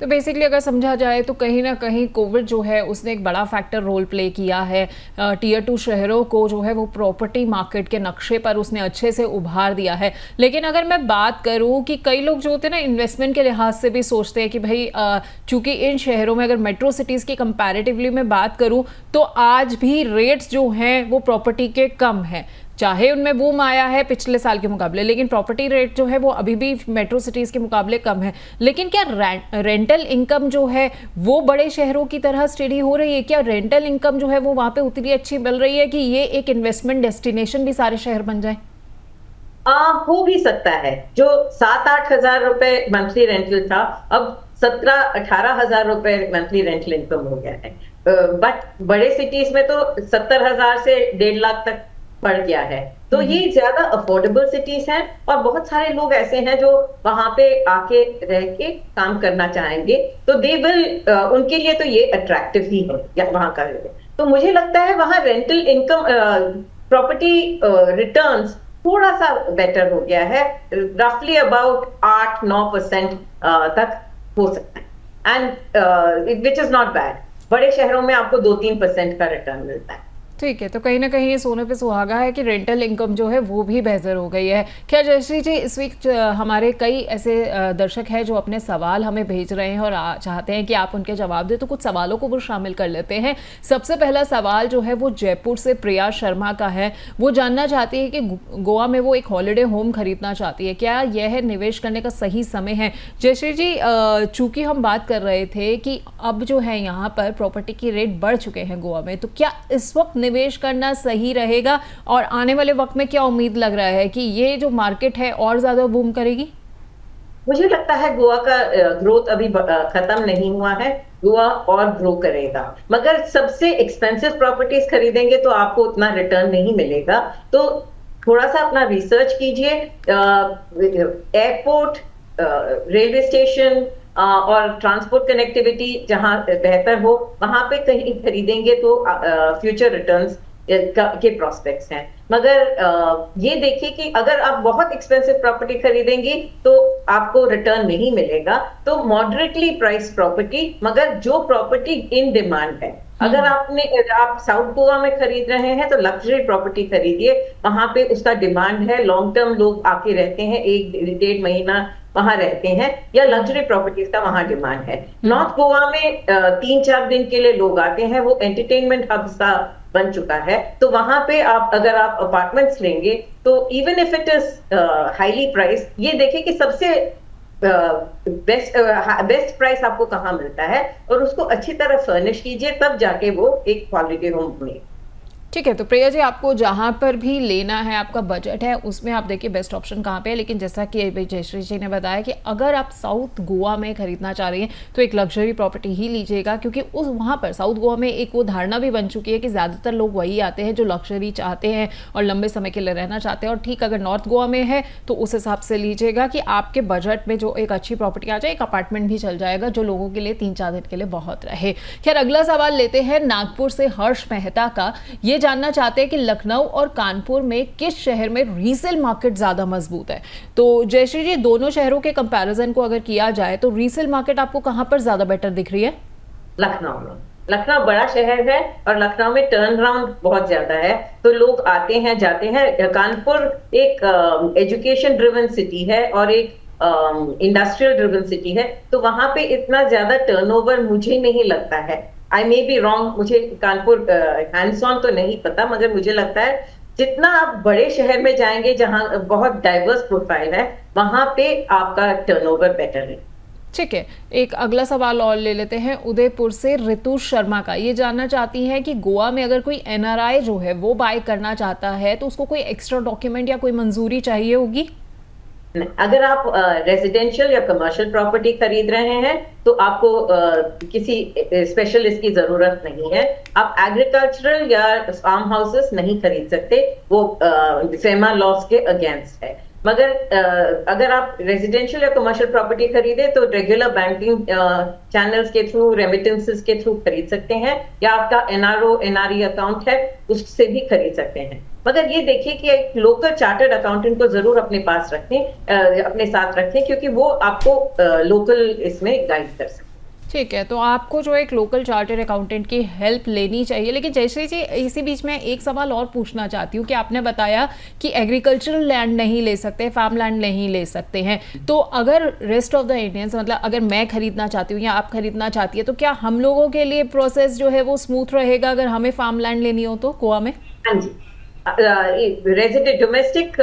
तो बेसिकली अगर समझा जाए तो कहीं ना कहीं कोविड जो है उसने एक बड़ा फैक्टर रोल प्ले किया है। टीयर 2 शहरों को जो है वो प्रॉपर्टी मार्केट के नक्शे पर उसने अच्छे से उभार दिया है। लेकिन अगर मैं बात करूं कि कई लोग जो होते हैं ना इन्वेस्टमेंट के लिहाज से भी सोचते हैं कि भाई चूंकि इन शहरों में अगर मेट्रो सिटीज़ की कंपैरेटिवली मैं बात करूं तो आज भी रेट्स जो हैं वो प्रॉपर्टी के कम हैं, चाहे उनमें बूम आया है पिछले साल के मुकाबले, लेकिन प्रॉपर्टी रेट जो है वो अभी भी मेट्रो सिटीज़ के मुकाबले कम है। लेकिन क्या रेंटल इनकम जो है वो बड़े शहरों की तरह स्टेडी हो रही है? क्या रेंटल इनकम जो है वो वहाँ पे उतनी अच्छी मिल रही है कि ये एक इन्वेस्टमेंट डेस्टिनेशन भी सारे शहर बन जाए? हो भी सकता है। जो 7-8 हजार रुपए मंथली रेंटल था, अब 17-18 हजार रुपए मंथली रेंटल इनकम हो गया है। बट बड़े सिटीज में तो 70,000 से 1.5 लाख तक बढ़ गया है। तो ये ज्यादा अफोर्डेबल सिटीज हैं और बहुत सारे लोग ऐसे हैं जो वहां पे आके रह के काम करना चाहेंगे, तो दे विल उनके लिए तो ये अट्रैक्टिव ही है या वहां का। तो मुझे लगता है वहां रेंटल इनकम प्रॉपर्टी रिटर्न्स थोड़ा सा बेटर हो गया है, रफली अबाउट 8-9% तक हो सकता है, and which is not bad. बड़े शहरों में आपको 2-3% का रिटर्न मिलता है। ठीक है, तो कहीं ना कहीं ये सोने पे सुहागा है कि रेंटल इनकम जो है वो भी बेहतर हो गई है। क्या जयश्री जी, इस वीक हमारे कई ऐसे दर्शक हैं जो अपने सवाल हमें भेज रहे हैं और चाहते हैं कि आप उनके जवाब दें, तो कुछ सवालों को वो शामिल कर लेते हैं। सबसे पहला सवाल जो है वो जयपुर से प्रिया शर्मा का है। वो जानना चाहती है कि गोवा में वो एक हॉलीडे होम खरीदना चाहती है, क्या यह निवेश करने का सही समय है? जयश्री जी, चूंकि हम बात कर रहे थे कि अब जो है यहाँ पर प्रॉपर्टी की रेट बढ़ चुके हैं गोवा में, तो क्या इस वक्त निवेश करना सही रहेगा और आने वाले वक्त में क्या उम्मीद लग रहा है कि ये जो मार्केट है और ज्यादा बूम करेगी? मुझे लगता है गोवा का ग्रोथ अभी खत्म नहीं हुआ है, गोवा और ग्रो करेगा। मगर सबसे एक्सपेंसिव प्रॉपर्टीज खरीदेंगे तो आपको उतना रिटर्न नहीं मिलेगा। तो थोड़ा सा अपना रिसर्च कीजिए, एयरपोर्ट, रेलवे स्टेशन और ट्रांसपोर्ट कनेक्टिविटी जहां बेहतर हो वहां पे कहीं खरीदेंगे तो फ्यूचर रिटर्न्स के प्रोस्पेक्ट्स हैं। मगर ये देखिए कि अगर आप बहुत एक्सपेंसिव प्रॉपर्टी खरीदेंगी तो आपको रिटर्न नहीं मिलेगा। तो मॉडरेटली प्राइस प्रॉपर्टी, मगर जो प्रॉपर्टी इन डिमांड है। अगर आप साउथ गोवा में खरीद रहे हैं तो लग्जरी प्रॉपर्टी खरीदिए, वहां पे उसका डिमांड है, लॉन्ग टर्म लोग आके रहते हैं, 1-1.5 महीना वहां रहते हैं, या लग्जरी प्रॉपर्टीज का वहां डिमांड है। नॉर्थ गोवा में 3-4 दिन के लिए लोग आते हैं, वो एंटरटेनमेंट हब सा बन चुका है। तो वहां पे अगर आप अपार्टमेंट्स लेंगे तो even if it is highly price, ये देखिए कि सबसे बेस्ट प्राइस आपको कहाँ मिलता है और उसको अच्छी तरह फर्निश कीजिए, तब जाके वो एक क्वालिटी होम बने। ठीक है, तो प्रिया जी, आपको जहाँ पर भी लेना है, आपका बजट है, उसमें आप देखिए बेस्ट ऑप्शन कहाँ पे है। लेकिन जैसा कि जयश्री जी ने बताया कि अगर आप साउथ गोवा में खरीदना चाह रही हैं तो एक लग्जरी प्रॉपर्टी ही लीजिएगा, क्योंकि उस वहाँ पर साउथ गोवा में एक वो धारणा भी बन चुकी है कि ज़्यादातर लोग वही आते हैं जो लग्जरी चाहते हैं और लंबे समय के लिए रहना चाहते हैं। और ठीक अगर नॉर्थ गोवा में है तो उस हिसाब से लीजिएगा कि आपके बजट में जो एक अच्छी प्रॉपर्टी आ जाए, एक अपार्टमेंट भी चल जाएगा जो लोगों के लिए 3-4 दिन के लिए बहुत रहे। खैर, अगला सवाल लेते हैं नागपुर से हर्ष मेहता का। ये जानना चाहते हैं कि लखनऊ और कानपुर में किस शहर में रीसेल मार्केट ज्यादा मजबूत है। तो जयश्री जी, दोनों शहरों के कंपैरिजन को अगर किया जाए तो रीसेल मार्केट आपको कहां पर ज्यादा बेटर दिख रही है? लखनऊ में। लखनऊ बड़ा शहर है और लखनऊ में टर्न अराउंड बहुत ज्यादा है, तो लोग आते हैं जाते हैं। कानपुर एक एजुकेशन ड्रिवन सिटी है और एक इंडस्ट्रियल ड्रिवन सिटी है, तो वहां पे इतना ज्यादा टर्नओवर मुझे नहीं लगता है। आई मे बी रॉन्ग, मुझे कानपुर हैंड्स ऑन तो नहीं पता, मगर मुझे लगता है जितना आप बड़े शहर में जाएंगे जहां बहुत डाइवर्स प्रोफाइल है, वहां पे आपका टर्नओवर बेटर है। ठीक है, एक अगला सवाल और ले लेते हैं उदयपुर से ऋतु शर्मा का। ये जानना चाहती हैं कि गोवा में अगर कोई एनआरआई जो है वो बाय करना चाहता है तो उसको कोई एक्स्ट्रा डॉक्यूमेंट या कोई मंजूरी चाहिए होगी? अगर आप रेजिडेंशियल या कमर्शियल प्रॉपर्टी खरीद रहे हैं तो आपको किसी स्पेशलिस्ट की जरूरत नहीं है। आप एग्रीकल्चरल या फार्म हाउसेस नहीं खरीद सकते, वो फेमा लॉस के अगेंस्ट है। मगर अगर आप रेजिडेंशियल या कमर्शियल प्रॉपर्टी खरीदे तो रेगुलर बैंकिंग चैनल्स के थ्रू, रेमिटेंसेस के थ्रू खरीद सकते हैं, या आपका एनआरओ एनआरई अकाउंट है उससे भी खरीद सकते हैं। मगर ये देखिए कि एक लोकल चार्टर्ड अकाउंटेंट को जरूर अपने पास रखें, अपने साथ रखें, क्योंकि वो आपको लोकल इसमें गाइड कर सकते हैं। ठीक है, तो आपको जो एक लोकल चार्टर्ड अकाउंटेंट की हेल्प लेनी चाहिए। लेकिन जयश्री जी, इसी बीच में एक सवाल और पूछना चाहती हूँ कि आपने बताया कि एग्रीकल्चरल लैंड नहीं ले सकते, फार्म लैंड नहीं ले सकते हैं, तो अगर रेस्ट ऑफ द इंडियंस, मतलब अगर मैं खरीदना चाहती हूँ या आप खरीदना चाहती है, तो क्या हम लोगों के लिए प्रोसेस जो है वो स्मूथ रहेगा अगर हमें फार्म लैंड लेनी हो तो गोवा में? हाँ जी, रेजिडेंट डोमेस्टिक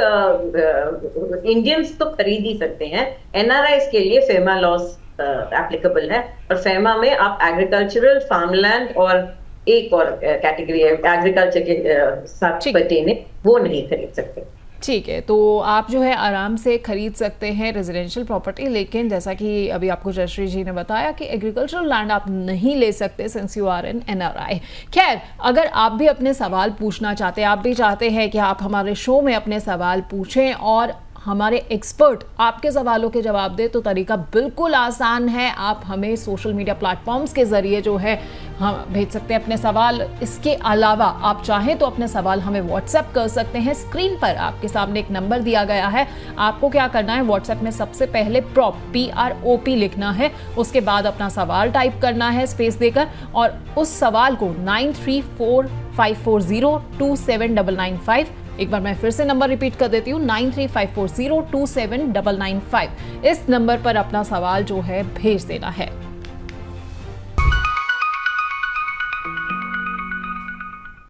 इंडियंस तो खरीद ही सकते हैं। एनआरआईज के लिए फेमा लॉज एप्लीकेबल है, और फेमा में आप एग्रीकल्चरल, फार्मलैंड और एक और कैटेगरी है एग्रीकल्चर के साथ ठीक। पर्टेनिंग, वो नहीं खरीद सकते। ठीक है, तो आप जो है आराम से खरीद सकते हैं रेजिडेंशियल प्रॉपर्टी, लेकिन जैसा कि अभी आपको जयश्री जी ने बताया कि एग्रीकल्चरल लैंड आप नहीं ले सकते since you are an NRI. खैर, अगर आप भी अपने सवाल पूछना चाहते हैं, आप भी चाहते हैं कि आप हमारे शो में अपने सवाल पूछें और हमारे एक्सपर्ट आपके सवालों के जवाब दे, तो तरीका बिल्कुल आसान है। आप हमें सोशल मीडिया प्लेटफॉर्म्स के ज़रिए जो है हम भेज सकते हैं अपने सवाल। इसके अलावा आप चाहें तो अपने सवाल हमें व्हाट्सएप कर सकते हैं। स्क्रीन पर आपके सामने एक नंबर दिया गया है, आपको क्या करना है, व्हाट्सएप में सबसे पहले PROP लिखना है, उसके बाद अपना सवाल टाइप करना है स्पेस देकर, और उस सवाल को 934540279995, एक बार मैं फिर से नंबर रिपीट कर देती हूँ, 9354027995, इस नंबर पर अपना सवाल जो है भेज देना है।